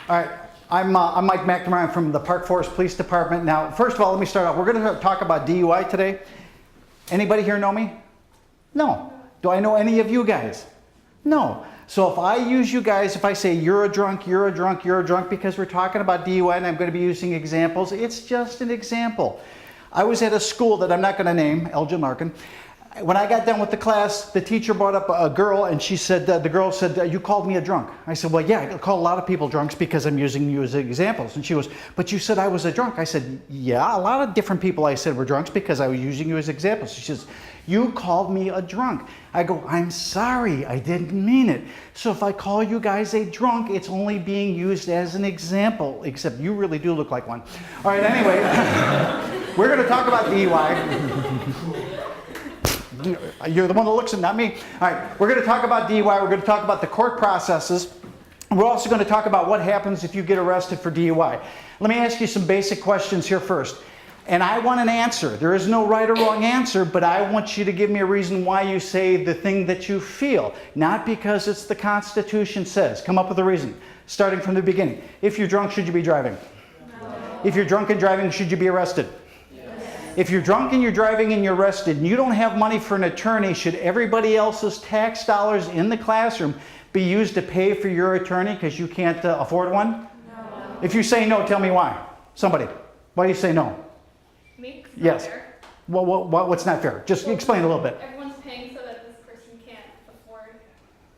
All right, I'm Mike McNamara. I'm from the Park Forest Police Department. Now, first of all, let me start off. We're going to talk about DUI today. Anybody here know me? No. Do I know any of you guys? No. So if I use you guys, if I say you're a drunk, you're a drunk, you're a drunk, because we're talking about DUI and I'm going to be using examples, it's just an example. I was at a school that I'm not going to name, Elgin Larkin. When I got done with the class, the teacher brought up a girl and she said, the girl said, you called me a drunk. I said, well, yeah, I call a lot of people drunks because I'm using you as examples. And she goes, but you said I was a drunk. I said, yeah, a lot of different people I said were drunks because I was using you as examples. She says, you called me a drunk. I go, I'm sorry, I didn't mean it. So if I call you guys a drunk, it's only being used as an example, except you really do look like one. All right, anyway, we're going to talk about DUI. You're the one that looks at, not me. All right, we're going to talk about DUI. We're going to talk about the court processes. We're also going to talk about what happens if you get arrested for DUI. Let me ask you some basic questions here first. And I want an answer. There is no right or wrong answer, but I want you to give me a reason why you say the thing that you feel. Not because it's the Constitution says. Come up with a reason, starting from the beginning. If you're drunk, should you be driving? No. If you're drunk and driving, should you be arrested? If you're drunk and you're driving and you're arrested and you don't have money for an attorney, should everybody else's tax dollars in the classroom be used to pay for your attorney because you can't afford one? No. If you say no, tell me why. Somebody. Why do you say no? Me? Yes. Fair. Well, what's not fair? Just explain a little bit. Everyone's paying so that this person can't afford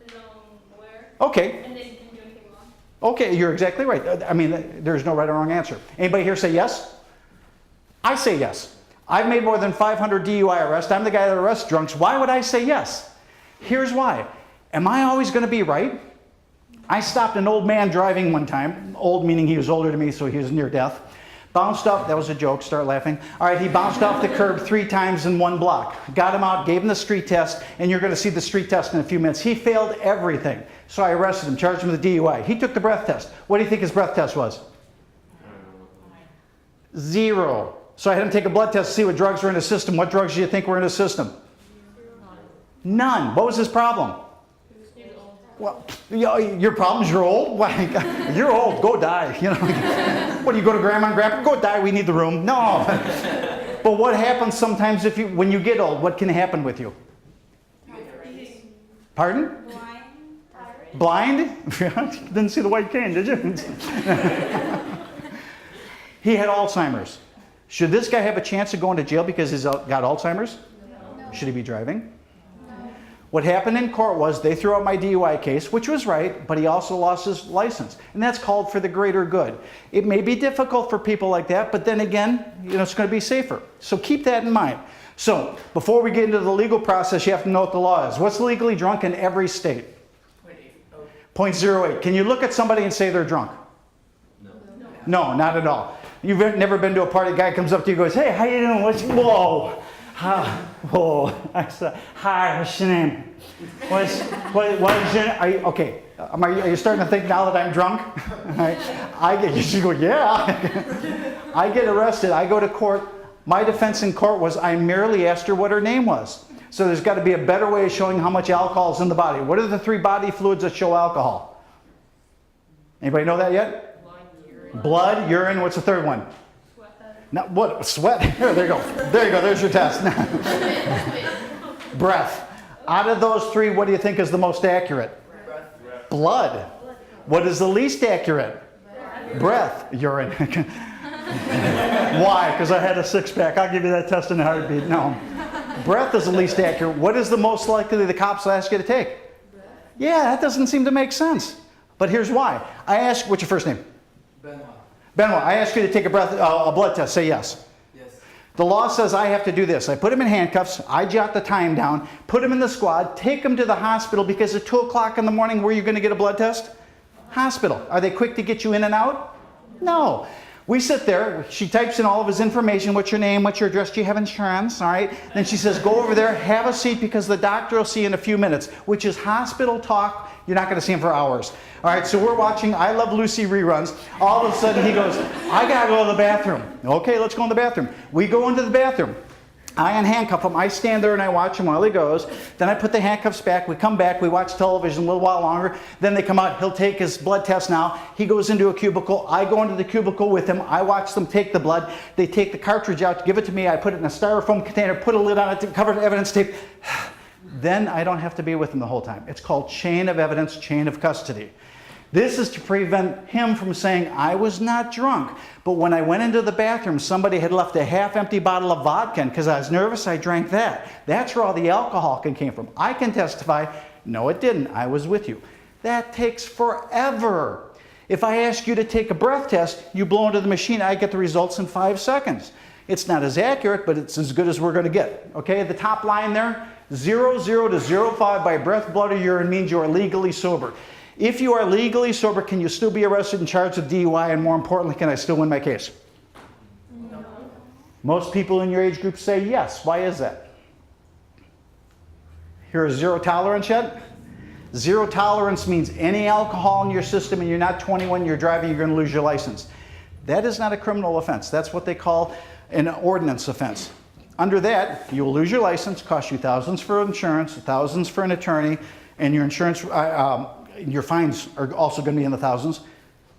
his own lawyer. Okay. And they can do anything wrong. Okay, you're exactly right. I mean, there's no right or wrong answer. Anybody here say yes? I say yes. I've made more than 500 DUI arrests. I'm the guy that arrests drunks. Why would I say yes? Here's why. Am I always going to be right? I stopped an old man driving one time. Old meaning he was older than me, so he was near death. Bounced up. That was a joke. Start laughing. All right, he bounced off the curb 3 times in 1 block. Got him out, gave him the street test, and you're going to see the street test in a few minutes. He failed everything. So I arrested him, charged him with a DUI. He took the breath test. What do you think his breath test was? 0. So I had him take a blood test to see what drugs were in his system. What drugs do you think were in his system? None. What was his problem? Well, your problem's you're old? Why? You're old. Go die. You know. What do you go to grandma and grandpa? Go die. We need the room. No. But what happens sometimes when you get old? What can happen with you? Pardon? Blind. Blind? Didn't see the white cane, did you? He had Alzheimer's. Should this guy have a chance of going to jail because he's got Alzheimer's? No. Should he be driving? No. What happened in court was they threw out my DUI case, which was right, but he also lost his license. And that's called for the greater good. It may be difficult for people like that, but then again, it's going to be safer. So keep that in mind. So before we get into the legal process, you have to know what the law is. What's legally drunk in every state? 0.08. Can you look at somebody and say they're drunk? No. No, not at all. You've never been to a party, a guy comes up to you and goes, hey, how you doing? Whoa. Whoa. I said, hi, what's your name? What is your name? Okay. Are you starting to think now that I'm drunk? You should go, yeah. I get arrested. I go to court. My defense in court was I merely asked her what her name was. So there's got to be a better way of showing how much alcohol is in the body. What are the 3 body fluids that show alcohol? Anybody know that yet? Blood, urine, what's the 3rd one? Sweat. Not what? Sweat? Here, there you go. There you go. There's your test. Breath. Out of those 3, what do you think is the most accurate? Breath. Blood. What is the least accurate? Breath. Urine. Why? Because I had a 6-pack. I'll give you that test in a heartbeat. No. Breath is the least accurate. What is the most likely the cops will ask you to take? Breath. Yeah, that doesn't seem to make sense. But here's why. I ask, what's your first name? Benoit, I ask you to take a blood test. Say yes. Yes. The law says I have to do this. I put him in handcuffs. I jot the time down. Put him in the squad. Take him to the hospital because at 2 o'clock in the morning, where are you going to get a blood test? Hospital. Are they quick to get you in and out? No. We sit there. She types in all of his information. What's your name? What's your address? Do you have insurance? All right. Then she says, go over there. Have a seat because the doctor will see you in a few minutes, which is hospital talk. You're not going to see him for hours. All right, so we're watching I Love Lucy reruns. All of a sudden he goes, I got to go to the bathroom. Okay, let's go in the bathroom. We go into the bathroom. I unhandcuff him. I stand there and I watch him while he goes. Then I put the handcuffs back. We come back. We watch television a little while longer. Then they come out. He'll take his blood test now. He goes into a cubicle. I go into the cubicle with him. I watch them take the blood. They take the cartridge out, give it to me. I put it in a styrofoam container, put a lid on it, cover it in evidence tape. Then I don't have to be with him the whole time. It's called chain of evidence, chain of custody. This is to prevent him from saying, I was not drunk, but when I went into the bathroom, somebody had left a half-empty bottle of vodka, and because I was nervous, I drank that. That's where all the alcohol came from. I can testify, no, it didn't. I was with you. That takes forever. If I ask you to take a breath test, you blow into the machine, I get the results in 5 seconds. It's not as accurate, but it's as good as we're going to get. Okay, the top line there, 0, 0 to 0.5 by breath, blood, or urine means you are legally sober. If you are legally sober, can you still be arrested and charged with DUI? And more importantly, can I still win my case? No. Most people in your age group say yes. Why is that? Here's zero tolerance yet? Zero tolerance means any alcohol in your system and you're not 21, you're driving, you're going to lose your license. That is not a criminal offense. That's what they call an ordinance offense. Under that, you will lose your license, cost you thousands for insurance, thousands for an attorney, and your insurance, your fines are also going to be in the thousands,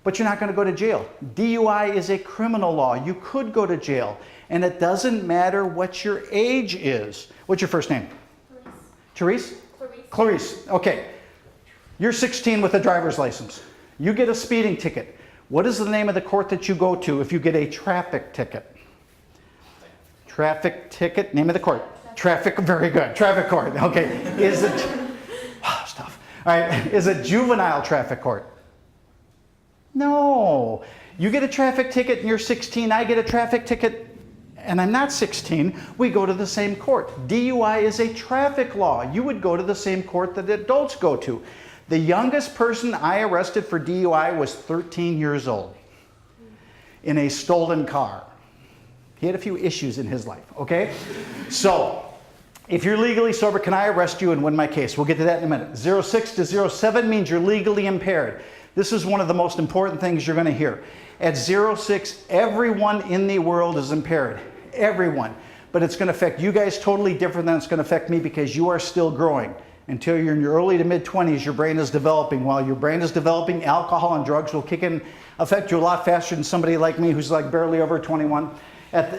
but you're not going to go to jail. DUI is a criminal law. You could go to jail, and it doesn't matter what your age is. What's your first name? Clarice. Therese? Clarice. Clarice. Okay. You're 16 with a driver's license. You get a speeding ticket. What is the name of the court that you go to if you get a traffic ticket? Traffic ticket, name of the court. Traffic, very good. Traffic court. Okay. Is it, stuff. All right. Is it juvenile traffic court? No. You get a traffic ticket and you're 16. I get a traffic ticket and I'm not 16. We go to the same court. DUI is a traffic law. You would go to the same court that adults go to. The youngest person I arrested for DUI was 13 years old in a stolen car. He had a few issues in his life, okay? So, if you're legally sober, can I arrest you and win my case? We'll get to that in a minute. 06 to 07 means you're legally impaired. This is one of the most important things you're going to hear. At 06, everyone in the world is impaired. Everyone. But it's going to affect you guys totally different than it's going to affect me because you are still growing. Until you're in your early to mid-20s, your brain is developing. While your brain is developing, alcohol and drugs will kick in, affect you a lot faster than somebody like me who's like barely over 21.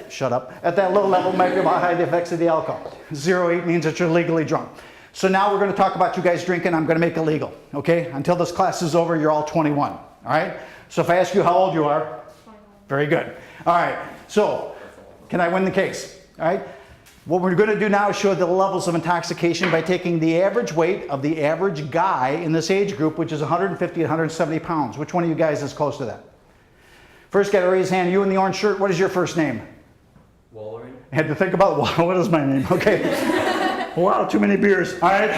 Shut up. At that low level, measure how high the effects of the alcohol. 08 means that you're legally drunk. So now we're going to talk about you guys drinking. I'm going to make it legal, okay? Until this class is over, you're all 21, all right? So if I ask you how old you are, 21. Very good. All right, so can I win the case, all right? What we're going to do now is show the levels of intoxication by taking the average weight of the average guy in this age group, which is 150 to 170 pounds. Which one of you guys is close to that? First guy to raise his hand, you in the orange shirt, what is your first name? Lorraine. I had to think about, what is my name? Okay. Wow, too many beers. All right.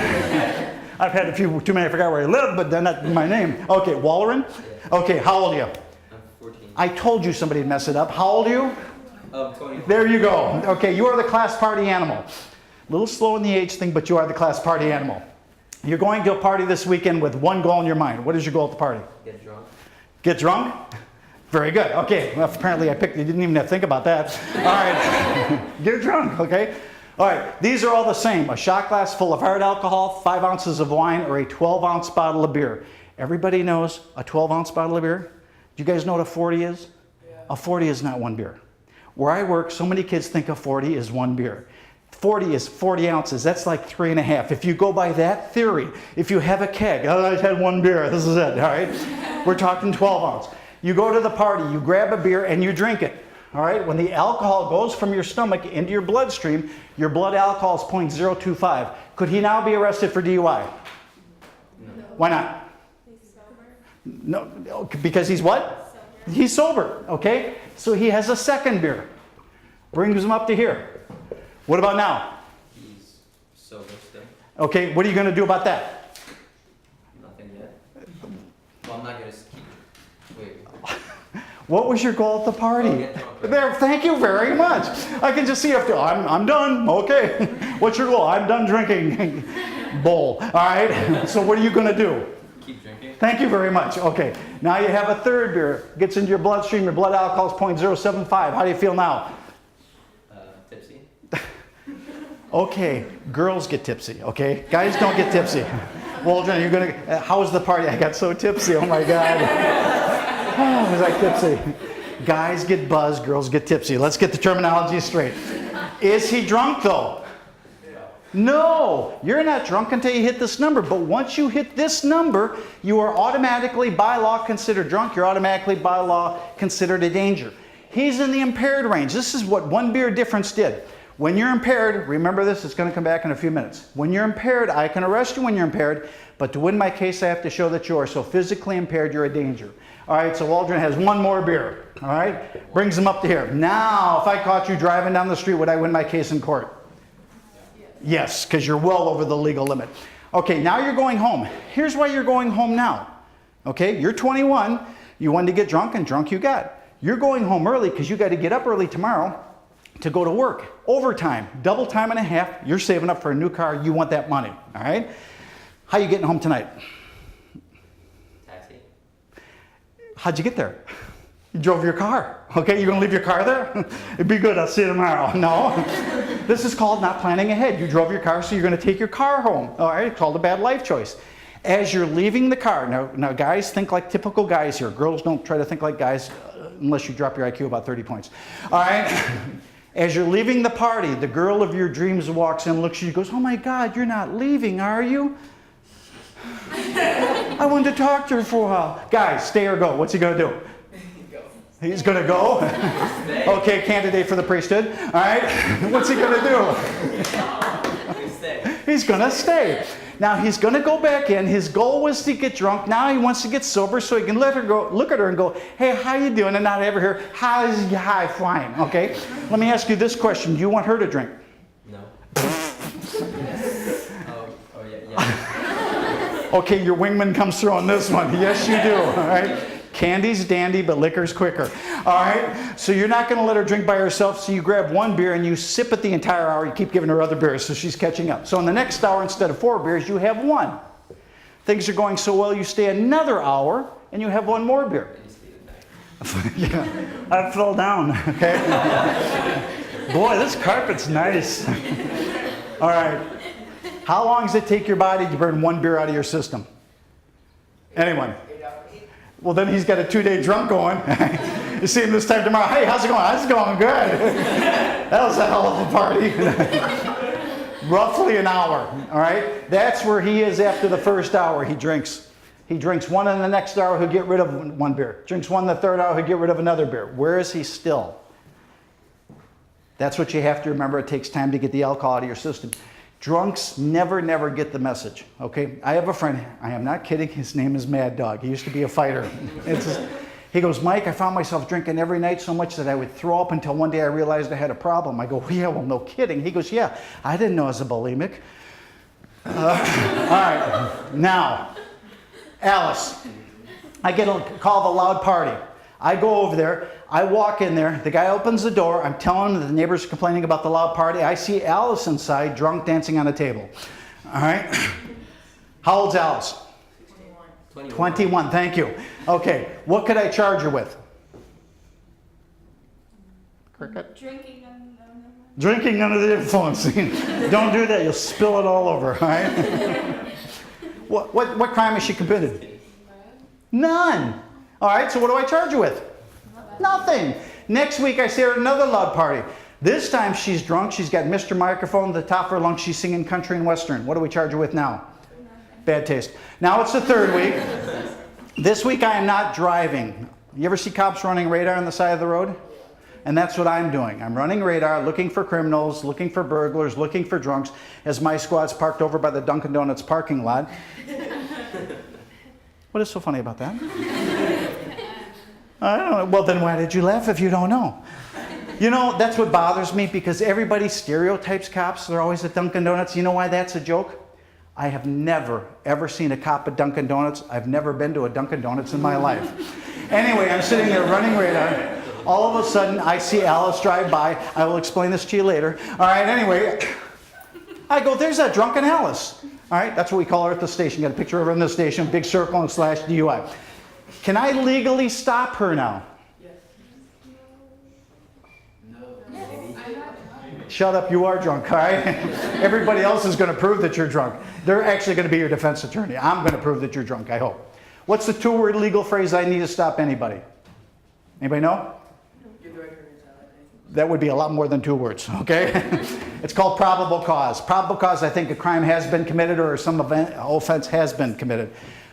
I've had a few too many, I forgot where I live, but then that's my name. Okay, Wallerin? Okay, how old are you? I'm 14. I told you somebody'd mess it up. How old are you? 20. There you go. Okay, you are the class party animal. A little slow in the age thing, but you are the class party animal. You're going to a party this weekend with one goal in your mind. What is your goal at the party? Get drunk. Get drunk? Very good. Okay, well, apparently I picked, you didn't even have to think about that. All right, get drunk, okay? All right, these are all the same. A shot glass full of hard alcohol, 5 ounces of wine, or a 12-ounce bottle of beer. Everybody knows a 12-ounce bottle of beer. Do you guys know what a 40 is? Yeah. A 40 is not one beer. Where I work, so many kids think a 40 is one beer. 40 is 40 ounces. That's like 3.5. If you go by that theory, if you have a keg, oh, I had one beer, this is it, all right? We're talking 12 ounce. You go to the party, you grab a beer, and you drink it. All right? When the alcohol goes from your stomach into your bloodstream, your blood alcohol is 0.025. Could he now be arrested for DUI? No. Why not? He's sober. No, because he's what? Sober. He's sober, okay? So he has a second beer. Brings him up to here. What about now? He's sober still. Okay, what are you going to do about that? Nothing yet. Well, I'm not going to keep. Wait. What was your goal at the party? Oh, get drunk, right? There, thank you very much. I can just see after, I'm done, okay. What's your goal? I'm done drinking. Bowl, all right? So what are you going to do? Keep drinking. Thank you very much. Okay, now you have a third beer. Gets into your bloodstream, your blood alcohol is 0.075. How do you feel now? Tipsy. Okay, girls get tipsy, okay? Guys don't get tipsy. Waldron, you're gonna, how was the party? I got so tipsy, oh my God. Oh, was I tipsy? Guys get buzzed, girls get tipsy. Let's get the terminology straight. Is he drunk though? No, you're not drunk until you hit this number. But once you hit this number, you are automatically, by law, considered drunk. You're automatically, by law, considered a danger. He's in the impaired range. This is what one beer difference did. When you're impaired, remember this, it's going to come back in a few minutes. When you're impaired, I can arrest you when you're impaired, but to win my case, I have to show that you are. So physically impaired, you're a danger. All right, so Waldron has one more beer. All right, brings him up to here. Now, if I caught you driving down the street, would I win my case in court? Yes, because you're well over the legal limit. Okay, now you're going home. Here's why you're going home now. Okay, you're 21. You wanted to get drunk, and drunk you got. You're going home early because you got to get up early tomorrow to go to work. Overtime, double time and a half. You're saving up for a new car. You want that money, all right? How you getting home tonight? Taxi. How'd you get there? You drove your car. Okay, you're gonna leave your car there? It'd be good, I'll see you tomorrow. No. This is called not planning ahead. You drove your car, so you're gonna take your car home. All right, it's called a bad life choice. As you're leaving the car, now guys think like typical guys here. Girls don't try to think like guys unless you drop your IQ about 30 points. All right? As you're leaving the party, the girl of your dreams walks in, looks at you, goes, oh my God, you're not leaving, are you? I wanted to talk to her for a while. Guys, stay or go. What's he gonna do? He's gonna go? Okay, candidate for the priesthood. All right, what's he gonna do? He's gonna stay. Now he's gonna go back in. His goal was to get drunk. Now he wants to get sober so he can let her go, look at her and go, hey, how you doing? And not ever hear, hi, fine, okay? Let me ask you this question. Do you want her to drink? No. Oh yeah. Okay, your wingman comes through on this one. Yes, you do, all right? Candy's dandy, but liquor's quicker. All right? So you're not going to let her drink by herself, so you grab one beer and you sip it the entire hour. You keep giving her other beers, so she's catching up. So in the next hour, instead of 4 beers, you have 1. Things are going so well, you stay another hour and you have 1 more beer. Yeah, I fell down, okay? Boy, this carpet's nice. All right. How long does it take your body to burn 1 beer out of your system? Anyone? Well, then he's got a 2-day drunk going. You see him this time tomorrow. Hey, how's it going? How's it going? Good. That was a hell of a party. Roughly an hour, all right? That's where he is after the first hour. He drinks. He drinks 1 in the next hour, he'll get rid of 1 beer. Drinks 1 in the third hour, he'll get rid of another beer. Where is he still? That's what you have to remember. It takes time to get the alcohol out of your system. Drunks never get the message, okay? I have a friend, I am not kidding, his name is Mad Dog. He used to be a fighter. He goes, Mike, I found myself drinking every night so much that I would throw up until one day I realized I had a problem. I go, yeah, well, no kidding. He goes, yeah, I didn't know I was a bulimic. All right, now, Alice, I get a call of a loud party. I go over there, I walk in there, the guy opens the door, I'm telling him that the neighbors are complaining about the loud party. I see Alice inside, drunk, dancing on a table. All right? How old's Alice? 21, thank you. Okay, what could I charge her with? Cricket? Drinking under the influence. Don't do that, you'll spill it all over, all right? What crime has she committed? None. All right, so what do I charge you with? Nothing. Next week I see her at another loud party. This time she's drunk. She's got Mr. Microphone at the top of her lungs. She's singing country and western. What do we charge her with now? Bad taste. Now it's the 3rd week. This week I am not driving. You ever see cops running radar on the side of the road? And that's what I'm doing. I'm running radar, looking for criminals, looking for burglars, looking for drunks, as my squad's parked over by the Dunkin' Donuts parking lot. What is so funny about that? I don't know. Well, then why did you laugh if you don't know? You know, that's what bothers me, because everybody stereotypes cops. They're always at Dunkin' Donuts. You know why that's a joke? I have never, ever seen a cop at Dunkin' Donuts. I've never been to a Dunkin' Donuts in my life. Anyway, I'm sitting there running radar. All of a sudden, I see Alice drive by. I will explain this to you later. All right, anyway, I go, there's that drunken Alice. All right, that's what we call her at the station. Got a picture of her in the station, big circle and slash DUI. Can I legally stop her now? No. Maybe. Shut up, you are drunk, all right? Everybody else is going to prove that you're drunk. They're actually going to be your defense attorney. I'm going to prove that you're drunk, I hope. What's the two-word legal phrase I need to stop anybody? Anybody know? That would be a lot more than 2 words, okay? It's called probable cause. Probable cause, I think a crime has been committed or some offense has been committed.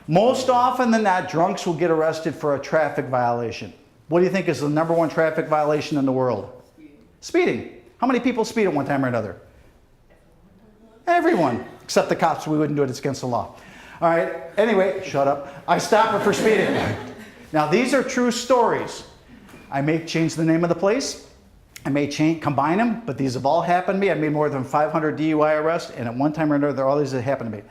Most often than not, drunks will get arrested for a traffic violation. What do you think is the #1 traffic violation in the world? Speeding. How many people speed at one time or another? Everyone. Except the cops. We wouldn't do it. It's against the law. All right. Anyway, shut up. I stop her for speeding. Now, these are true stories. I may change the name of the place. I may combine them, but these have all happened to me. I made more than 500 DUI arrests, and at one time or another, all these have happened to me.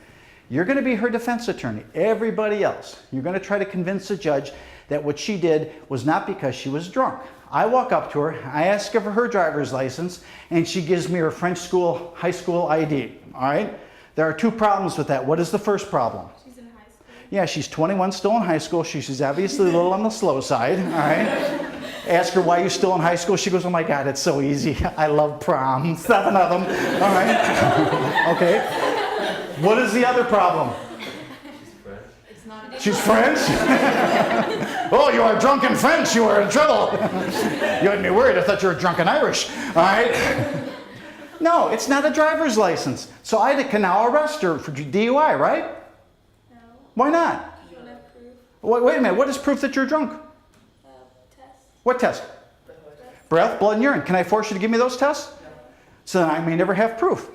You're going to be her defense attorney. Everybody else. You're going to try to convince the judge that what she did was not because she was drunk. I walk up to her, I ask her for her driver's license, and she gives me her French school, high school ID. All right? There are 2 problems with that. What is the first problem? She's in high school. Yeah, she's 21, still in high school. She's obviously a little on the slow side. All right? Ask her why you're still in high school. She goes, oh my God, it's so easy. I love prom. 7 of them. All right? Okay. What is the other problem? It's not. She's French? Oh, you are drunk in French. You are in trouble. You had me worried. I thought you were drunk in Irish. All right? No, it's not a driver's license. So I can now arrest her for DUI, right? No. Why not? You don't have proof. Wait a minute. What is proof that you're drunk? Test. What test? Breath, blood, and urine. Can I force you to give me those tests? No. So then I may never have proof.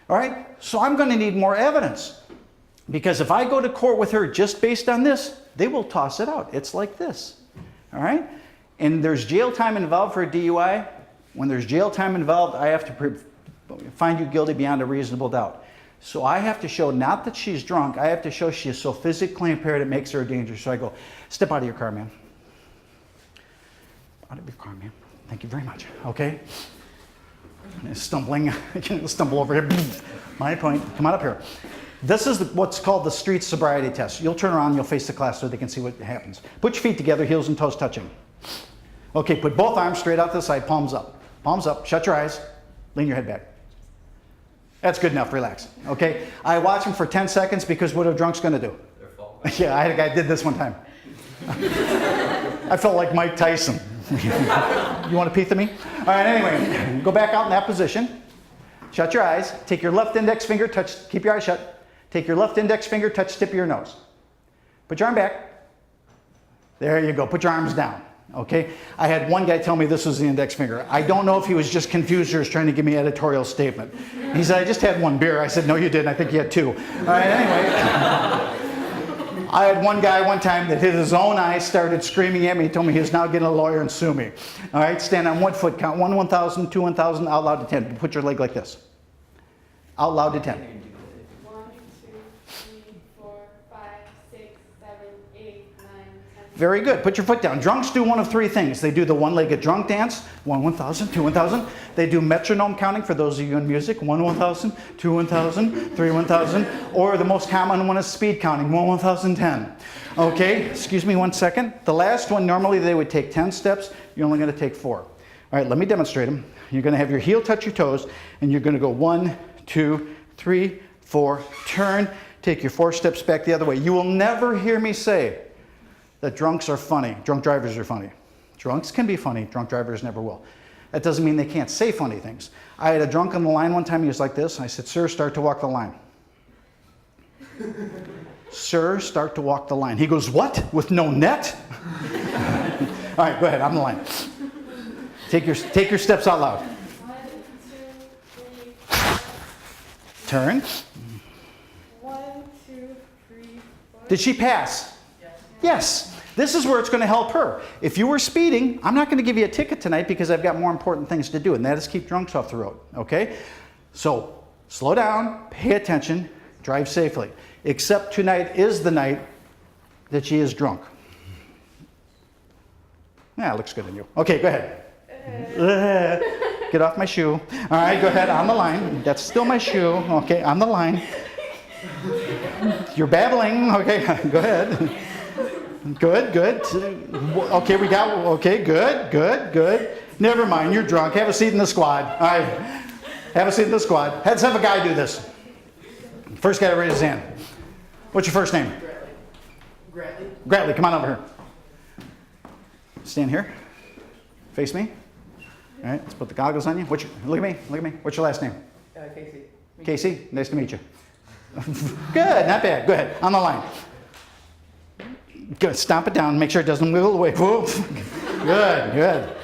All right? So I'm going to need more evidence. Because if I go to court with her just based on this, they will toss it out. It's like this. All right? And there's jail time involved for a DUI. When there's jail time involved, I have to find you guilty beyond a reasonable doubt. So I have to show not that she's drunk. I have to show she is so physically impaired it makes her a danger. So I go, step out of your car, man. Out of your car, man. Thank you very much. Okay? Stumbling. Stumble over here. My point. Come on up here. This is what's called the street sobriety test. You'll turn around, you'll face the class so they can see what happens. Put your feet together, heels and toes touching. Okay, put both arms straight out the side, palms up. Palms up, shut your eyes, lean your head back. That's good enough, relax. Okay, I watch them for 10 seconds because what are drunks gonna do? Their fault. Yeah, I had a guy did this one time. I felt like Mike Tyson. You want a piece of me? All right, anyway, go back out in that position. Shut your eyes, take your left index finger, keep your eyes shut. Take your left index finger, touch the tip of your nose. Put your arm back. There you go. Put your arms down. Okay? I had one guy tell me this was the index finger. I don't know if he was just confused or was trying to give me an editorial statement. He said, I just had 1 beer. I said, no, you didn't. I think you had 2. All right, anyway. I had one guy one time that hit his own eyes, started screaming at me. He told me he was now getting a lawyer and sue me. All right? Stand on 1 foot. Count 1, 1,000, 2, 1,000, out loud to 10. Put your leg like this. Out loud to 10. 10. Very good. Put your foot down. Drunks do one of 3 things. They do the one-legged drunk dance, 1, 1,000, 2, 1,000. They do metronome counting for those of you in music, 1, 1,000, 2, 1,000, 3, 1,000. Or the most common one is speed counting, 1, 1,000, 10. Okay, excuse me 1 second. The last one, normally they would take 10 steps. You're only going to take 4. All right, let me demonstrate them. You're going to have your heel touch your toes, and you're going to go 1, 2, 3, 4, turn. Take your 4 steps back the other way. You will never hear me say that drunks are funny. Drunk drivers are funny. Drunks can be funny. Drunk drivers never will. That doesn't mean they can't say funny things. I had a drunk on the line one time. He was like this. I said, sir, start to walk the line. Sir, start to walk the line. He goes, what? With no net? All right, go ahead. On the line. Take your steps out loud. 1, 2, 3, 4. Turn. 1, 2, 3, 4. Did she pass? Yes. This is where it's going to help her. If you were speeding, I'm not going to give you a ticket tonight because I've got more important things to do, and that is keep drunks off the road, okay? So slow down, pay attention, drive safely. Except tonight is the night that she is drunk. Yeah, it looks good on you. Okay, go ahead. Get off my shoe. All right, go ahead, on the line. That's still my shoe. Okay, on the line. You're babbling. Okay, go ahead. Good, good. Okay, we got, okay, good. Never mind, you're drunk. Have a seat in the squad. All right. Have a seat in the squad. Let's have a guy do this. First guy to raise his hand. What's your first name? Gratley, come on over here. Stand here. Face me. All right, let's put the goggles on you. Look at me. What's your last name? Casey. Casey, nice to meet you. Good, not bad. Go ahead, on the line. Good, stomp it down, make sure it doesn't wiggle away. Whoop. Good.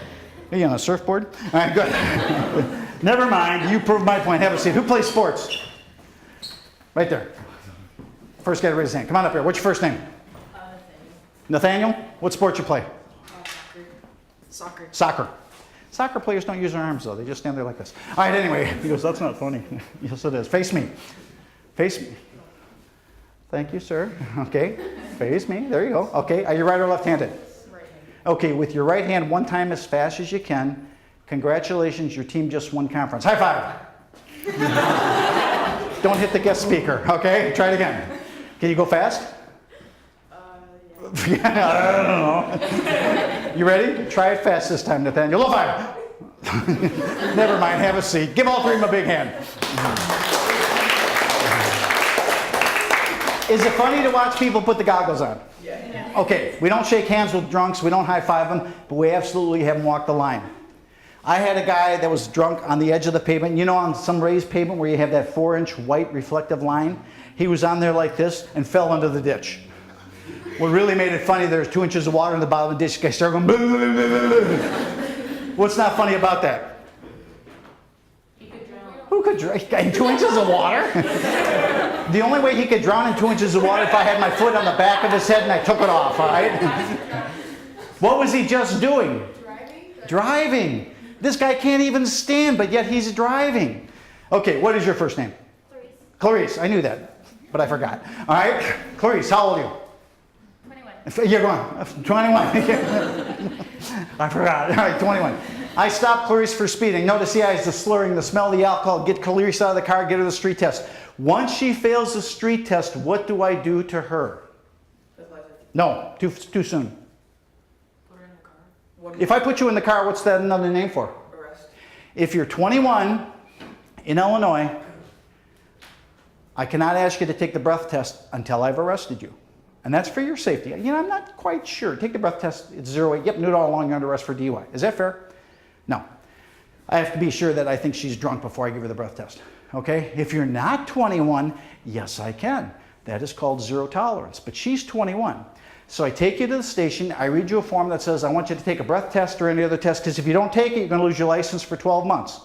Are you on a surfboard? All right, good. Never mind, you proved my point. Have a seat. Who plays sports? Right there. First guy to raise his hand. Come on up here. What's your first name? Nathaniel. What sport you play? Soccer. Soccer players don't use their arms though. They just stand there like this. All right, anyway. He goes, that's not funny. Yes, it is. Face me. Thank you, sir. Okay. Face me. There you go. Okay. Are you right or left-handed? Right-handed. Okay. With your right hand, one time as fast as you can. Congratulations, your team just won conference. High five. Don't hit the guest speaker. Okay. Try it again. Can you go fast? Yeah. I don't know. You ready? Try it fast this time, Nathaniel. Low five. Never mind. Have a seat. Give all three of them a big hand. Is it funny to watch people put the goggles on? Yeah. Okay, we don't shake hands with drunks, we don't high five them, but we absolutely have them walk the line. I had a guy that was drunk on the edge of the pavement. You know, on some raised pavement where you have that 4-inch white reflective line? He was on there like this and fell into the ditch. What really made it funny, there's 2 inches of water in the bottom of the ditch. The guy started going, blah, blah, blah, blah, blah. What's not funny about that? You could drown. Who could drown in 2 inches of water? The only way he could drown in 2 inches of water if I had my foot on the back of his head and I took it off, all right? What was he just doing? Driving. This guy can't even stand, but yet he's driving. Okay, what is your first name? Clarice. I knew that, but I forgot. All right, Clarice, how old are you? 21. You're going, 21. I forgot. All right, 21. I stopped Clarice for speeding. Notice the eyes, the slurring, the smell of the alcohol. Get Clarice out of the car, get her the street test. Once she fails the street test, what do I do to her? No, too soon. Put her in the car. If I put you in the car, what's that another name for? Arrest. If you're 21 in Illinois, I cannot ask you to take the breath test until I've arrested you. And that's for your safety. You know, I'm not quite sure. Take the breath test, it's 0.8. Yep, knew it all along, you're under arrest for DUI. Is that fair? No. I have to be sure that I think she's drunk before I give her the breath test. Okay? If you're not 21, yes, I can. That is called zero tolerance. But she's 21. So I take you to the station, I read you a form that says I want you to take a breath test or any other test, because if you don't take it, you're going to lose your license for 12 months.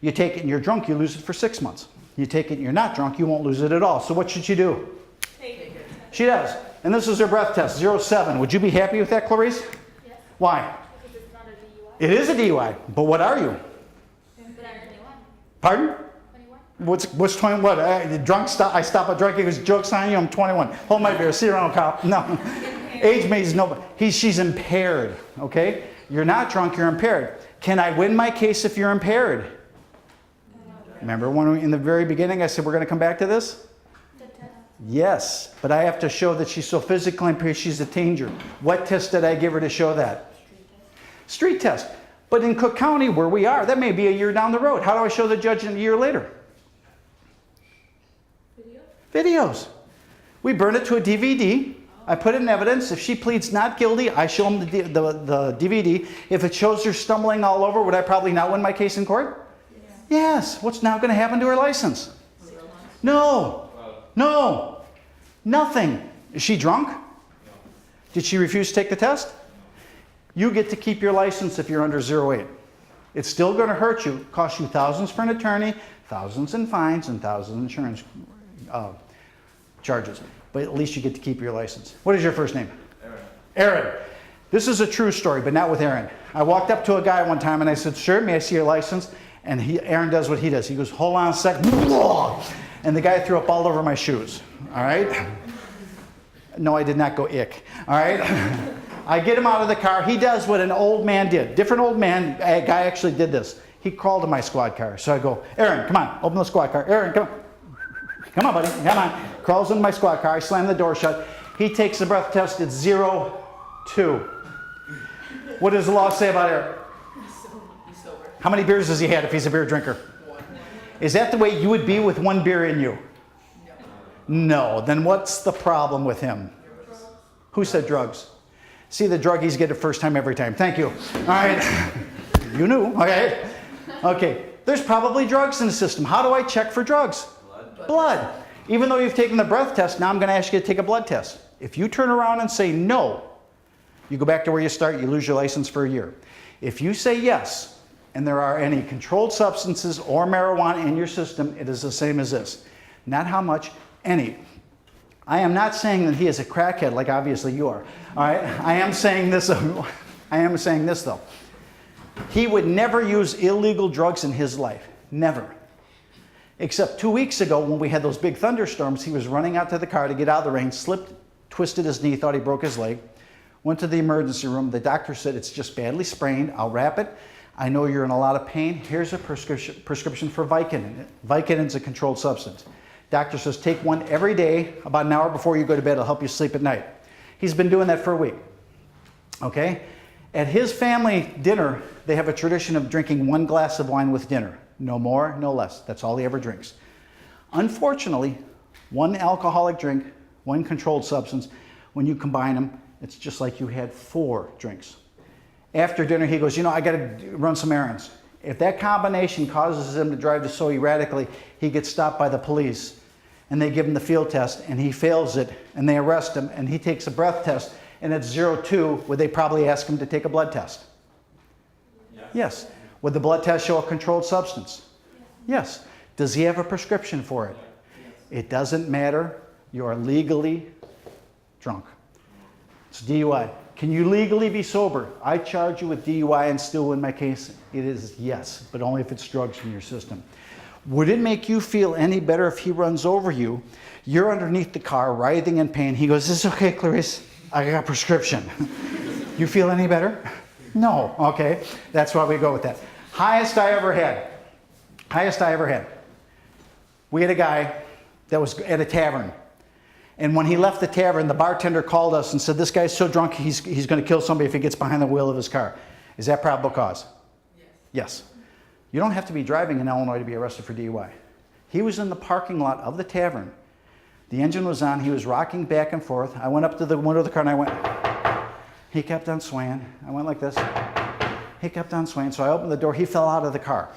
You take it and you're drunk, you lose it for 6 months. You take it and you're not drunk, you won't lose it at all. So what should you do? Take it. She does. And this is her breath test, 0.7. Would you be happy with that, Clarice? Yes. Why? Because it's not a DUI. It is a DUI, but what are you? But I'm 21. Pardon? 21. What's 21? What? Drunk stop? I stop a drunk. He goes, joke's on you. I'm 21. Hold my beer. See you around, cop. No. Age means no. She's impaired. Okay. You're not drunk. You're impaired. Can I win my case if you're impaired? Remember when in the very beginning I said we're going to come back to this? The test. Yes, but I have to show that she's so physically impaired she's a danger. What test did I give her to show that? Street test. But in Cook County, where we are, that may be a year down the road. How do I show the judge a year later? Videos. We burn it to a DVD. I put it in evidence. If she pleads not guilty, I show them the DVD. If it shows her stumbling all over, would I probably not win my case in court? Yes. What's now going to happen to her license? No. No. Nothing. Is she drunk? Did she refuse to take the test? You get to keep your license if you're under 0.8. It's still going to hurt you, cost you thousands for an attorney, thousands in fines, and thousands in insurance charges. But at least you get to keep your license. What is your first name? Aaron. This is a true story, but not with Aaron. I walked up to a guy one time and I said, sir, may I see your license? And Aaron does what he does. He goes, hold on a sec. And the guy threw up all over my shoes. All right? No, I did not go ick. All right? I get him out of the car. He does what an old man did. Different old man. A guy actually did this. He crawled to my squad car. So I go, Aaron, come on. Open the squad car. Aaron, come on. Come on, buddy. Come on. Crawls into my squad car. I slam the door shut. He takes the breath test. It's 0.2. What does the law say about Aaron? He's sober. How many beers has he had if he's a beer drinker? 1. Is that the way you would be with one beer in you? No. Then what's the problem with him? Who said drugs? See, the druggies get it first time every time. Thank you. All right. You knew. Okay. Okay. There's probably drugs in the system. How do I check for drugs? Blood. Even though you've taken the breath test, now I'm going to ask you to take a blood test. If you turn around and say no, you go back to where you start, you lose your license for a year. If you say yes, and there are any controlled substances or marijuana in your system, it is the same as this. Not how much, any. I am not saying that he is a crackhead like obviously you are. All right? I am saying this though. He would never use illegal drugs in his life. Never. Except 2 weeks ago when we had those big thunderstorms, he was running out to the car to get out of the rain, slipped, twisted his knee, thought he broke his leg, went to the emergency room. The doctor said, it's just badly sprained. I'll wrap it. I know you're in a lot of pain. Here's a prescription for Vicodin. Vicodin's a controlled substance. Doctor says take one every day about an hour before you go to bed. It'll help you sleep at night. He's been doing that for a week. Okay? At his family dinner, they have a tradition of drinking 1 glass of wine with dinner. No more, no less. That's all he ever drinks. Unfortunately, 1 alcoholic drink, 1 controlled substance, when you combine them, it's just like you had 4 drinks. After dinner, he goes, I got to run some errands. If that combination causes him to drive so erratically, he gets stopped by the police, and they give him the field test, and he fails it, and they arrest him, and he takes a breath test, and it's 0.2, would they probably ask him to take a blood test? Yes. Would the blood test show a controlled substance? Yes. Does he have a prescription for it? It doesn't matter. You are legally drunk. It's DUI. Can you legally be sober? I charge you with DUI and still win my case. It is yes, but only if it's drugs in your system. Would it make you feel any better if he runs over you? You're underneath the car, writhing in pain. He goes, "It's okay, Clarice. I got a prescription." You feel any better? No. Okay. That's why we go with that. Highest I ever had. Highest I ever had. We had a guy that was at a tavern. And when he left the tavern, the bartender called us and said, "This guy's so drunk, he's going to kill somebody if he gets behind the wheel of his car." Is that probable cause? Yes. Yes. You don't have to be driving in Illinois to be arrested for DUI. He was in the parking lot of the tavern. The engine was on. He was rocking back and forth. I went up to the window of the car and I went. He kept on swaying. I went like this. He kept on swaying. So I opened the door. He fell out of the car.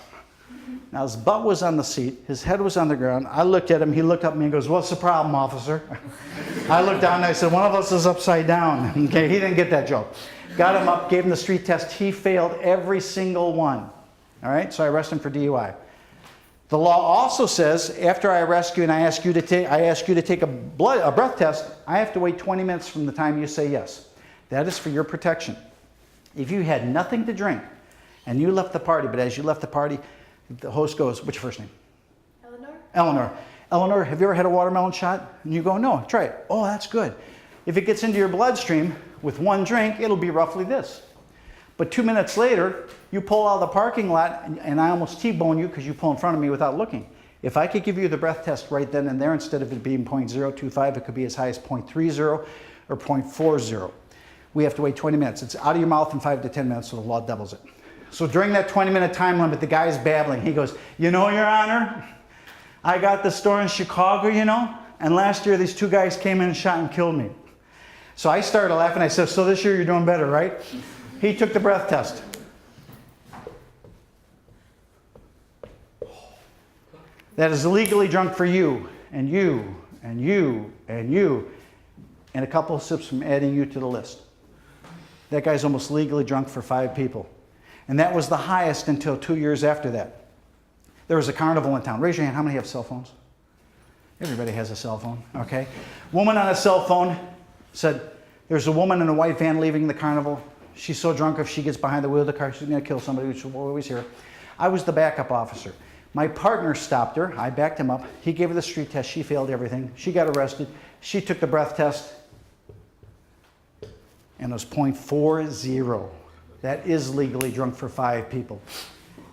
Now his butt was on the seat. His head was on the ground. I looked at him. He looked up at me and goes, "What's the problem, officer?" I looked down and I said, "One of us is upside down." Okay, he didn't get that joke. Got him up, gave him the street test. He failed every single one. All right, so I arrested him for DUI. The law also says after I arrest you and I ask you to take a breath test, I have to wait 20 minutes from the time you say yes. That is for your protection. If you had nothing to drink and you left the party, but as you left the party, the host goes, "What's your first name?" Eleanor? Eleanor. "Eleanor, have you ever had a watermelon shot?" And you go, "No, try it." "Oh, that's good." If it gets into your bloodstream with 1 drink, it'll be roughly this. But 2 minutes later, you pull out of the parking lot and I almost T-bone you because you pull in front of me without looking. If I could give you the breath test right then and there, instead of it being 0.025, it could be as high as 0.30 or 0.40. We have to wait 20 minutes. It's out of your mouth in 5 to 10 minutes, so the law doubles it. So during that 20-minute time limit, the guy's babbling. He goes, "Your Honor, I got the store in Chicago, and last year these 2 guys came in and shot and killed me." So I started laughing. I said, "So this year you're doing better, right?" He took the breath test. That is legally drunk for you, and you, and you, and you, and a couple of sips from adding you to the list. That guy's almost legally drunk for 5 people. And that was the highest until 2 years after that. There was a carnival in town. Raise your hand, how many have cell phones? Everybody has a cell phone, okay? Woman on a cell phone said, "There's a woman in a white van leaving the carnival. She's so drunk if she gets behind the wheel of the car, she's going to kill somebody," which we're always here. I was the backup officer. My partner stopped her. I backed him up. He gave her the street test. She failed everything. She got arrested. She took the breath test. And it was 0.40. That is legally drunk for 5 people.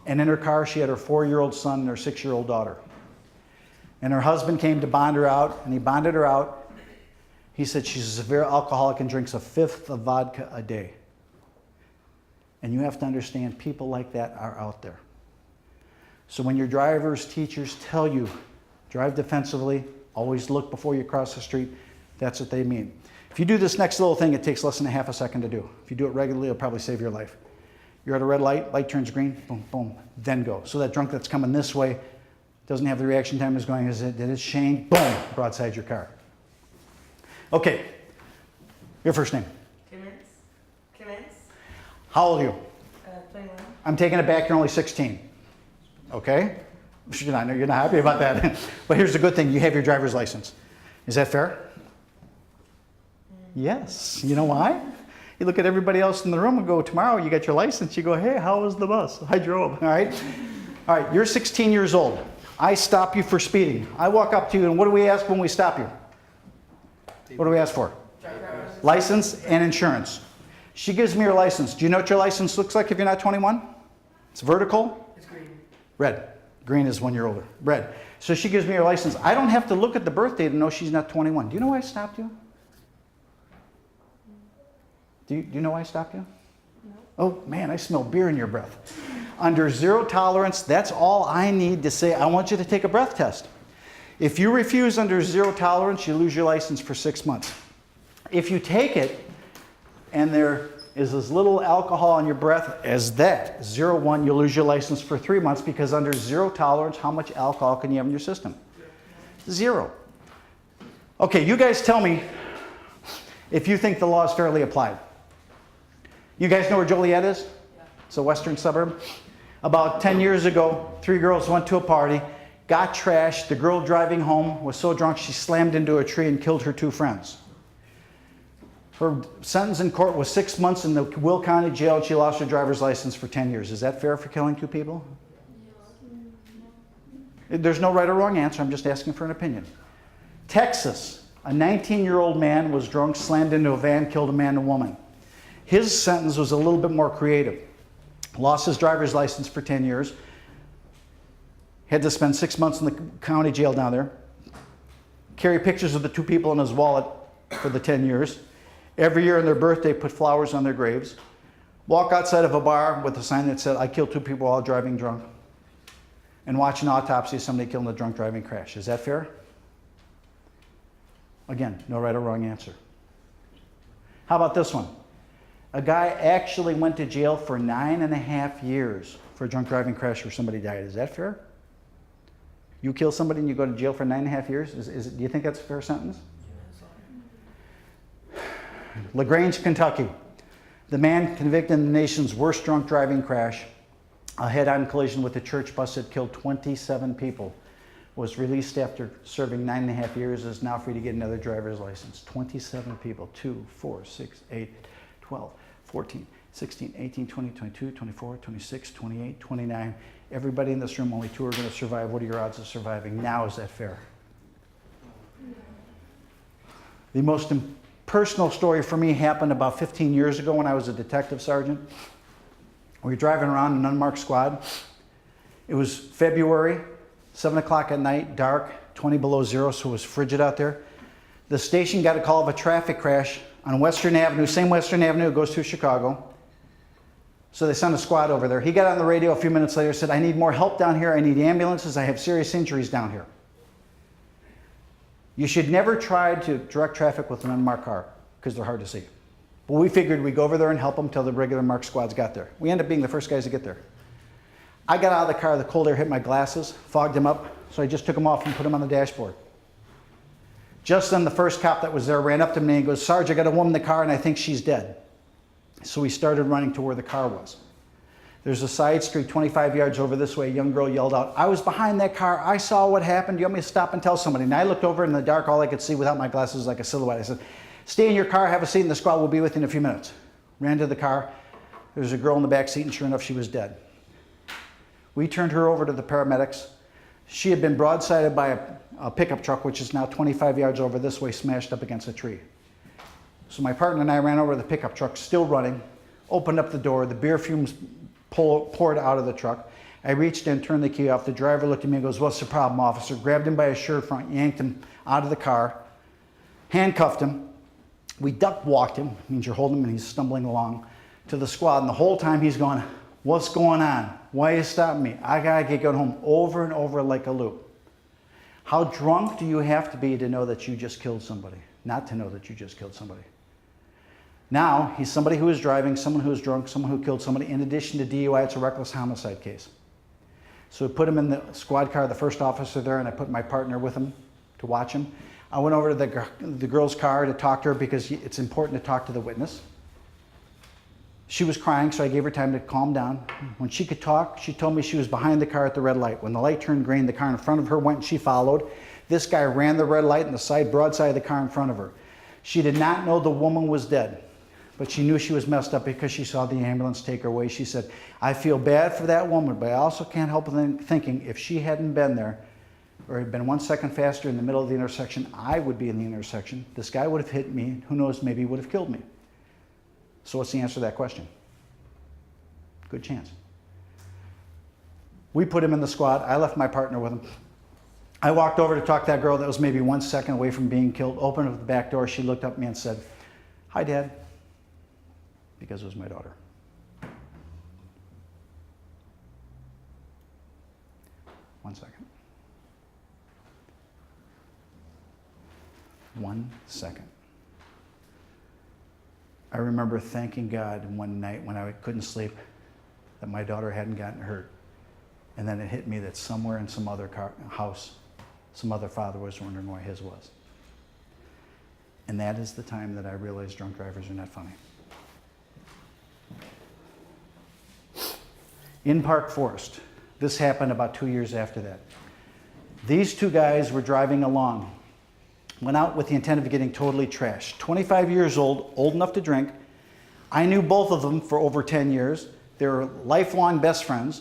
And in her car, she had her 4-year-old son and her 6-year-old daughter. And her husband came to bond her out, and he bonded her out. He said she's a severe alcoholic and drinks a 1/5 of vodka a day. And you have to understand, people like that are out there. So when your drivers, teachers tell you, drive defensively, always look before you cross the street, that's what they mean. If you do this next little thing, it takes less than a half a second to do. If you do it regularly, it'll probably save your life. You're at a red light, light turns green, boom, boom, then go. So that drunk that's coming this way doesn't have the reaction time as going as it did Shane, boom, broadside your car. Okay, your first name. Clemens. How old are you? 21. I'm taking it back, you're only 16. Okay? You're not happy about that. But here's the good thing, you have your driver's license. Is that fair? Yes. You know why? You look at everybody else in the room and go, tomorrow you got your license. You go, hey, how was the bus? I drove. All right? All right, you're 16 years old. I stop you for speeding. I walk up to you, and what do we ask when we stop you? What do we ask for? License and insurance. She gives me her license. Do you know what your license looks like if you're not 21? It's vertical. It's green. Red. Green is when you're older. Red. So she gives me her license. I don't have to look at the birthday to know she's not 21. Do you know why I stopped you? Do you know why I stopped you? No. Oh, man, I smell beer in your breath. Under zero tolerance, that's all I need to say, I want you to take a breath test. If you refuse under zero tolerance, you lose your license for 6 months. If you take it and there is as little alcohol in your breath as that, 0.1, you'll lose your license for 3 months because under zero tolerance, how much alcohol can you have in your system? 0. Okay, you guys tell me if you think the law is fairly applied. You guys know where Joliet is? Yeah. It's a western suburb. About 10 years ago, 3 girls went to a party, got trashed. The girl driving home was so drunk she slammed into a tree and killed her 2 friends. Her sentence in court was 6 months in the Will County Jail, and she lost her driver's license for 10 years. Is that fair for killing 2 people? There's no right or wrong answer. I'm just asking for an opinion. Texas, a 19-year-old man was drunk, slammed into a van, killed a man and a woman. His sentence was a little bit more creative. Lost his driver's license for 10 years. Had to spend 6 months in the county jail down there. Carry pictures of the 2 people in his wallet for the 10 years. Every year on their birthday, put flowers on their graves. Walk outside of a bar with a sign that said, I killed 2 people while driving drunk. And watch an autopsy of somebody killed in a drunk driving crash. Is that fair? Again, no right or wrong answer. How about this one? A guy actually went to jail for 9.5 years for a drunk driving crash where somebody died. Is that fair? You kill somebody and you go to jail for 9.5 years? Do you think that's a fair sentence? LaGrange, Kentucky. The man convicted in the nation's worst drunk driving crash, a head-on collision with a church bus that killed 27 people, was released after serving 9.5 years, is now free to get another driver's license. 27 people, 2, 4, 6, 8, 12, 14, 16, 18, 20, 22, 24, 26, 28, 29. Everybody in this room, only 2 are going to survive. What are your odds of surviving? Now, is that fair? The most personal story for me happened about 15 years ago when I was a detective sergeant. We were driving around an unmarked squad. It was February, 7 o'clock at night, dark, 20 below zero, so it was frigid out there. The station got a call of a traffic crash on Western Avenue, same Western Avenue, it goes through Chicago. So they sent a squad over there. He got on the radio a few minutes later, said, I need more help down here, I need ambulances, I have serious injuries down here. You should never try to direct traffic with an unmarked car, because they're hard to see. But we figured we'd go over there and help them till the regular marked squads got there. We ended up being the first guys to get there. I got out of the car, the cold air hit my glasses, fogged them up, so I just took them off and put them on the dashboard. Just then the first cop that was there ran up to me and goes, Sarge, I got a woman in the car and I think she's dead. So we started running to where the car was. There's a side street 25 yards over this way. A young girl yelled out, I was behind that car, I saw what happened, do you want me to stop and tell somebody? And I looked over in the dark, all I could see without my glasses was like a silhouette. I said, stay in your car, have a seat, and the squad will be with you in a few minutes. Ran to the car, there was a girl in the back seat, and sure enough, she was dead. We turned her over to the paramedics. She had been broadsided by a pickup truck, which is now 25 yards over this way, smashed up against a tree. So my partner and I ran over to the pickup truck, still running, opened up the door, the beer fumes poured out of the truck. I reached in, turned the key off. The driver looked at me and goes, what's the problem, officer? Grabbed him by his shirt front, yanked him out of the car, handcuffed him. We duck walked him, means you're holding him and he's stumbling along, to the squad. And the whole time he's going, What's going on? Why are you stopping me? I gotta get going home, over and over like a loop. How drunk do you have to be to know that you just killed somebody? Not to know that you just killed somebody. Now, he's somebody who is driving, someone who is drunk, someone who killed somebody. In addition to DUI, it's a reckless homicide case. So we put him in the squad car, the first officer there, and I put my partner with him to watch him. I went over to the girl's car to talk to her because it's important to talk to the witness. She was crying, so I gave her time to calm down. When she could talk, she told me she was behind the car at the red light. When the light turned green, the car in front of her went and she followed. This guy ran the red light in the broadside of the car in front of her. She did not know the woman was dead, but she knew she was messed up because she saw the ambulance take her away. She said, I feel bad for that woman, but I also can't help thinking if she hadn't been there, or had been 1 second faster in the middle of the intersection, I would be in the intersection. This guy would have hit me. Who knows, maybe he would have killed me. So what's the answer to that question? Good chance. We put him in the squad. I left my partner with him. I walked over to talk to that girl that was maybe 1 second away from being killed, opened up the back door. She looked up at me and said, hi, Dad, because it was my daughter. One second. 1 second. I remember thanking God one night when I couldn't sleep that my daughter hadn't gotten hurt. And then it hit me that somewhere in some other house, some other father was wondering why his was. And that is the time that I realized drunk drivers are not funny. In Park Forest, this happened about 2 years after that. These two guys were driving along, went out with the intent of getting totally trashed. 25 years old enough to drink. I knew both of them for over 10 years. They were lifelong best friends.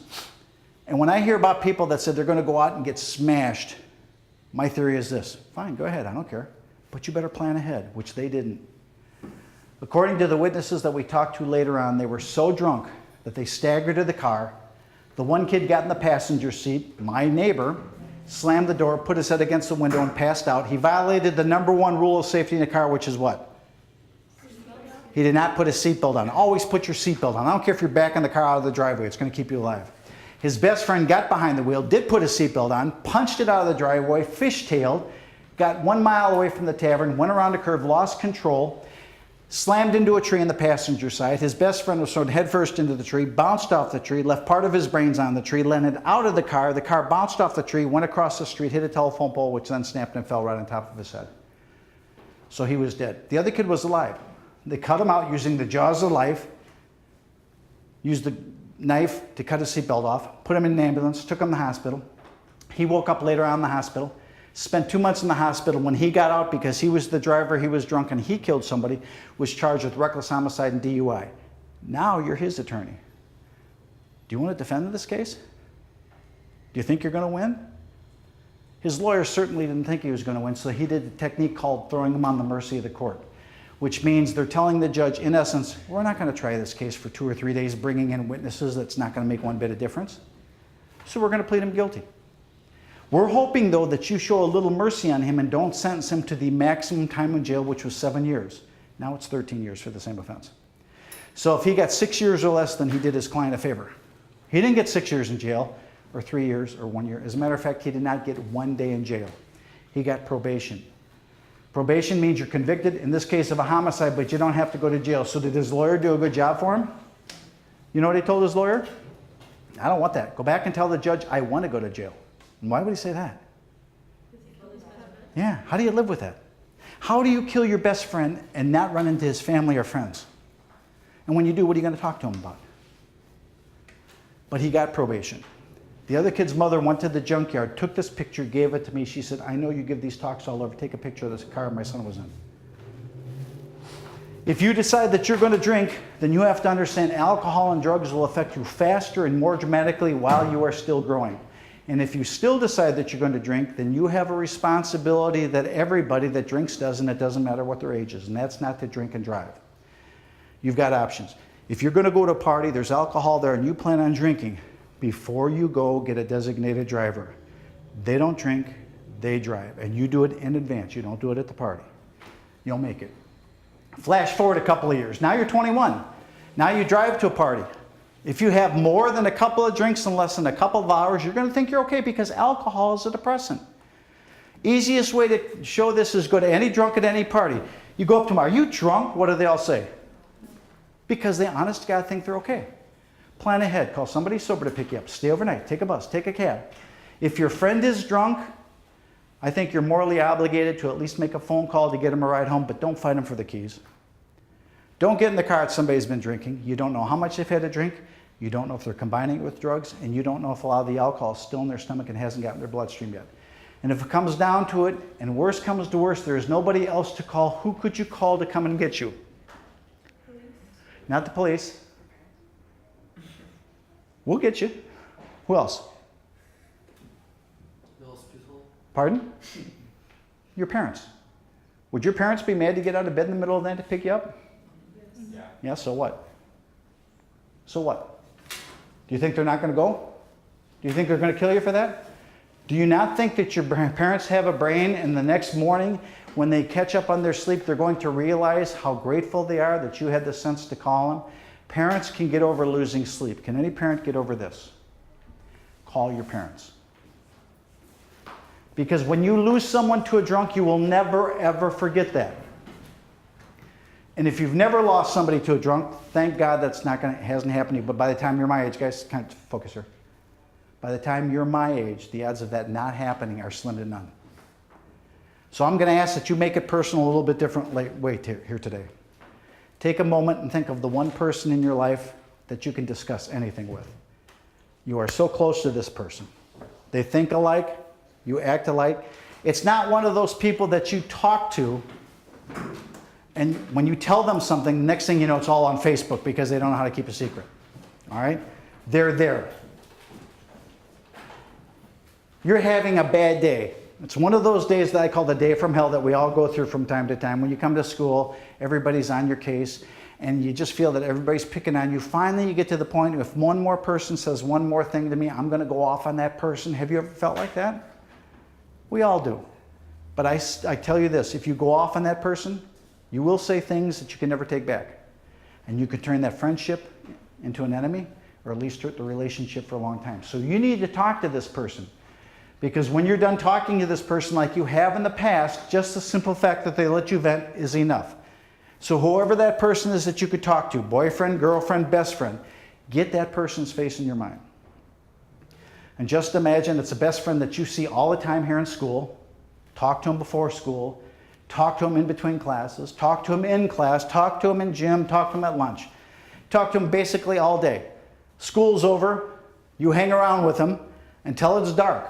And when I hear about people that said they're going to go out and get smashed, my theory is this: fine, go ahead, I don't care. But you better plan ahead, which they didn't. According to the witnesses that we talked to later on, they were so drunk that they staggered to the car. The one kid got in the passenger seat, my neighbor, slammed the door, put his head against the window and passed out. He violated the #1 rule of safety in the car, which is what? He did not put his seatbelt on. Always put your seatbelt on. I don't care if you're backing the car out of the driveway, it's going to keep you alive. His best friend got behind the wheel, did put his seatbelt on, punched it out of the driveway, fishtailed, got 1 mile away from the tavern, went around a curve, lost control, slammed into a tree on the passenger side. His best friend was thrown headfirst into the tree, bounced off the tree, left part of his brains on the tree, landed out of the car. The car bounced off the tree, went across the street, hit a telephone pole, which then snapped and fell right on top of his head. So he was dead. The other kid was alive. They cut him out using the jaws of life, used the knife to cut his seatbelt off, put him in an ambulance, took him to the hospital. He woke up later on in the hospital, spent 2 months in the hospital. When he got out, because he was the driver, he was drunk, and he killed somebody, was charged with reckless homicide and DUI. Now you're his attorney. Do you want to defend this case? Do you think you're going to win? His lawyer certainly didn't think he was going to win, so he did a technique called throwing him on the mercy of the court, which means they're telling the judge, in essence, we're not going to try this case for 2 or 3 days, bringing in witnesses that's not going to make one bit of difference. So we're going to plead him guilty. We're hoping, though, that you show a little mercy on him and don't sentence him to the maximum time in jail, which was 7 years. Now it's 13 years for the same offense. So if he got 6 years or less, then he did his client a favor. He didn't get 6 years in jail, or 3 years, or 1 year. As a matter of fact, he did not get 1 day in jail. He got probation. Probation means you're convicted, in this case, of a homicide, but you don't have to go to jail. So did his lawyer do a good job for him? You know what he told his lawyer? I don't want that. Go back and tell the judge, I want to go to jail. And why would he say that? Yeah, how do you live with that? How do you kill your best friend and not run into his family or friends? And when you do, what are you going to talk to him about? But he got probation. The other kid's mother went to the junkyard, took this picture, gave it to me. She said, I know you give these talks all over. Take a picture of this car my son was in. If you decide that you're going to drink, then you have to understand alcohol and drugs will affect you faster and more dramatically while you are still growing. And if you still decide that you're going to drink, then you have a responsibility that everybody that drinks does, and it doesn't matter what their age is, and that's not to drink and drive. You've got options. If you're going to go to a party, there's alcohol there, and you plan on drinking, before you go, get a designated driver. They don't drink, they drive, and you do it in advance. You don't do it at the party. You'll make it. Flash forward a couple of years. Now you're 21. Now you drive to a party. If you have more than a couple of drinks in less than a couple of hours, you're going to think you're okay because alcohol is a depressant. Easiest way to show this is go to any drunk at any party. You go up to them, are you drunk? What do they all say? Because they honest to God think they're okay. Plan ahead. Call somebody sober to pick you up. Stay overnight. Take a bus. Take a cab. If your friend is drunk, I think you're morally obligated to at least make a phone call to get him a ride home, but don't fight him for the keys. Don't get in the car if somebody's been drinking. You don't know how much they've had to drink. You don't know if they're combining it with drugs, and you don't know if a lot of the alcohol is still in their stomach and hasn't gotten their bloodstream yet. And if it comes down to it, and worse comes to worse, there is nobody else to call. Who could you call to come and get you? Police. Not the police. We'll get you. Who else? The hospital. Pardon? Your parents. Would your parents be mad to get out of bed in the middle of the night to pick you up? Yeah. Yeah, so what? So what? Do you think they're not going to go? Do you think they're going to kill you for that? Do you not think that your parents have a brain and the next morning when they catch up on their sleep, they're going to realize how grateful they are that you had the sense to call them? Parents can get over losing sleep. Can any parent get over this? Call your parents. Because when you lose someone to a drunk, you will never, ever forget that. And if you've never lost somebody to a drunk, thank God hasn't happened to you. But by the time you're my age, guys, kind of focus here. By the time you're my age, the odds of that not happening are slim to none. So I'm going to ask that you make it personal a little bit different way here today. Take a moment and think of the one person in your life that you can discuss anything with. You are so close to this person. They think alike. You act alike. It's not one of those people that you talk to, and when you tell them something, the next thing you know, it's all on Facebook because they don't know how to keep a secret. All right? They're there. You're having a bad day. It's one of those days that I call the day from hell that we all go through from time to time. When you come to school, everybody's on your case, and you just feel that everybody's picking on you. Finally, you get to the point, if one more person says one more thing to me, I'm going to go off on that person. Have you ever felt like that? We all do. But I tell you this, if you go off on that person, you will say things that you can never take back. And you can turn that friendship into an enemy, or at least hurt the relationship for a long time. So you need to talk to this person. Because when you're done talking to this person like you have in the past, just the simple fact that they let you vent is enough. So whoever that person is that you could talk to, boyfriend, girlfriend, best friend, get that person's face in your mind. And just imagine it's a best friend that you see all the time here in school. Talk to him before school. Talk to him in between classes. Talk to him in class. Talk to him in gym. Talk to him at lunch. Talk to him basically all day. School's over. You hang around with him until it's dark.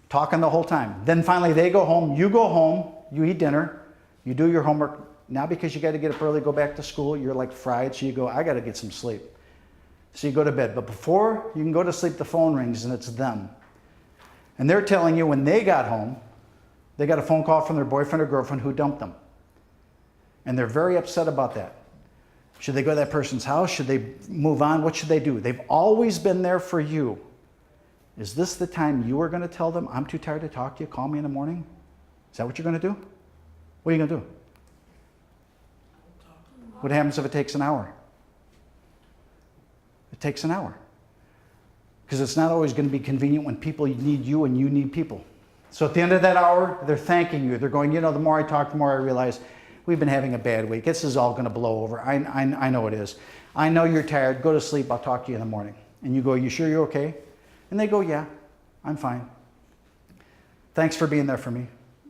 Talking the whole time. Then finally they go home. You go home. You eat dinner. You do your homework. Now because you got to get up early, go back to school, you're like fried. So you go, I got to get some sleep. So you go to bed. But before you can go to sleep, the phone rings and it's them. And they're telling you when they got home, they got a phone call from their boyfriend or girlfriend who dumped them. And they're very upset about that. Should they go to that person's house? Should they move on? What should they do? They've always been there for you. Is this the time you are going to tell them, I'm too tired to talk to you, call me in the morning? Is that what you're going to do? What are you going to do? What happens if it takes an hour? It takes an hour. Because it's not always going to be convenient when people need you and you need people. So at the end of that hour, they're thanking you. They're going, you know, the more I talk, the more I realize we've been having a bad week. This is all going to blow over. I know it is. I know you're tired. Go to sleep. I'll talk to you in the morning. And you go, you sure you're okay? And they go, yeah, I'm fine. Thanks for being there for me.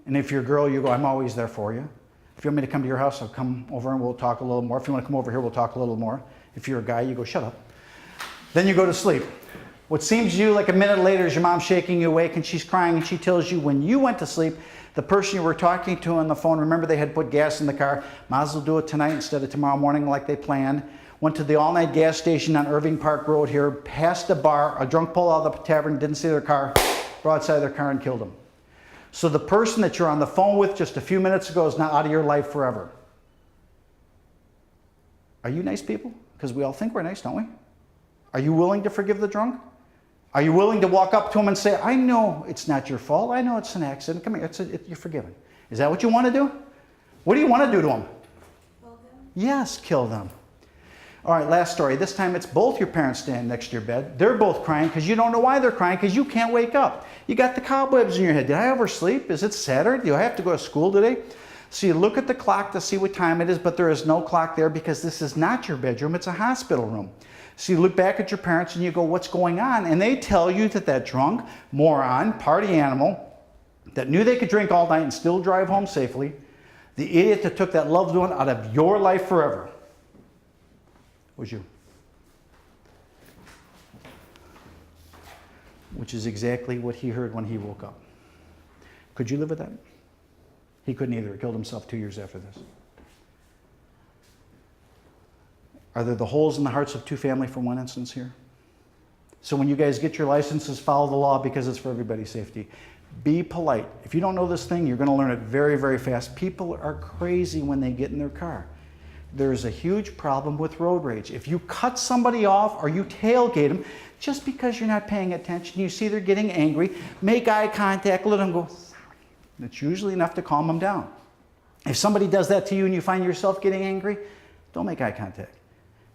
And if you're a girl, you go, I'm always there for you. If you want me to come to your house, I'll come over and we'll talk a little more. If you want to come over here, we'll talk a little more. If you're a guy, you go, shut up. Then you go to sleep. What seems to you like a minute later is your mom shaking you awake and she's crying and she tells you when you went to sleep, the person you were talking to on the phone, remember they had put gas in the car, might as well do it tonight instead of tomorrow morning like they planned. Went to the all-night gas station on Irving Park Road here, passed a bar, a drunk pulled out of the tavern, didn't see their car, broadside their car and killed them. So the person that you're on the phone with just a few minutes ago is now out of your life forever. Are you nice people? Because we all think we're nice, don't we? Are you willing to forgive the drunk? Are you willing to walk up to him and say, I know it's not your fault. I know it's an accident. Come here, you're forgiven. Is that what you want to do? What do you want to do to him? Kill them. Yes, kill them. All right, last story. This time it's both your parents standing next to your bed. They're both crying because you don't know why they're crying because you can't wake up. You got the cobwebs in your head. Did I oversleep? Is it Saturday? Do I have to go to school today? So you look at the clock to see what time it is, but there is no clock there because this is not your bedroom. It's a hospital room. So you look back at your parents and you go, what's going on? And they tell you that that drunk, moron, party animal that knew they could drink all night and still drive home safely, the idiot that took that loved one out of your life forever, was you. Which is exactly what he heard when he woke up. Could you live with that? He couldn't either. He killed himself 2 years after this. Are there the holes in the hearts of two family for one instance here? So when you guys get your licenses, follow the law because it's for everybody's safety. Be polite. If you don't know this thing, you're going to learn it very, very fast. People are crazy when they get in their car. There's a huge problem with road rage. If you cut somebody off or you tailgate them, just because you're not paying attention, you see they're getting angry, make eye contact, let them go, sorry. That's usually enough to calm them down. If somebody does that to you and you find yourself getting angry, don't make eye contact.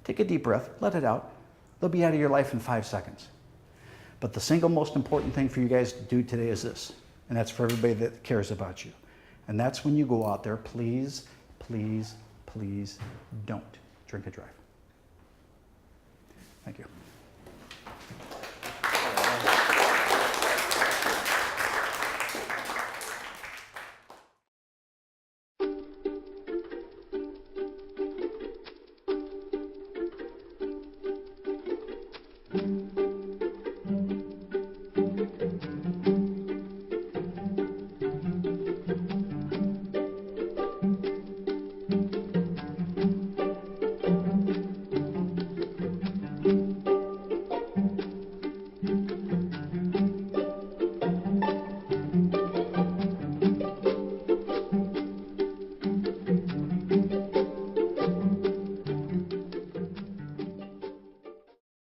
Take a deep breath, let it out. They'll be out of your life in 5 seconds. But the single most important thing for you guys to do today is this, and that's for everybody that cares about you. And that's when you go out there, please, please, please don't drink and drive. Thank you.